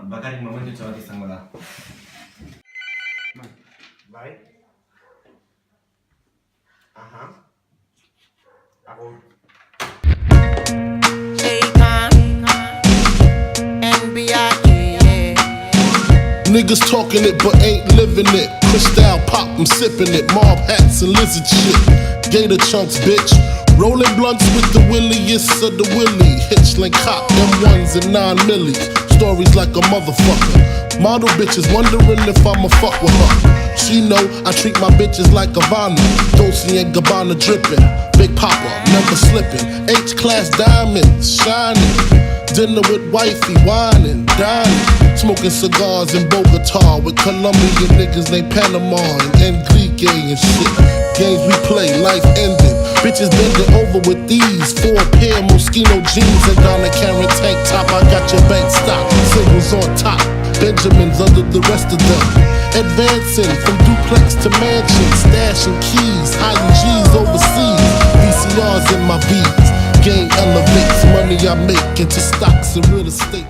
Bacare il momento ce l'ho strangolare. Vai. Niggas talking it but ain't living it. Cristal pop, I'm sipping it. Mob hats and lizard shit. Gator chunks, bitch. Rolling blunts with the williest of the willy. Hitchlink cop, M1s and 9 millis. Stories like a motherfucker. Model bitches wondering if I'ma fuck with her. She know I treat my bitches like Havana. Dolce and Gabbana dripping. Big Papa, never slipping. H-class diamonds shining. Dinner with wifey, whining, dining. Smoking cigars in Bogota with Colombian niggas named Panama and Enrique and shit. Games we play, life ending. Bitches bending over with these 4-pair Moschino jeans and Donna Karen tank top. I got your bank stock, singles on top. Benjamins under the rest of them. Advancing from duplex to mansion, stashing keys, hiding G's overseas. VCRs in my V's. Game elevates money I make into stocks and real estate.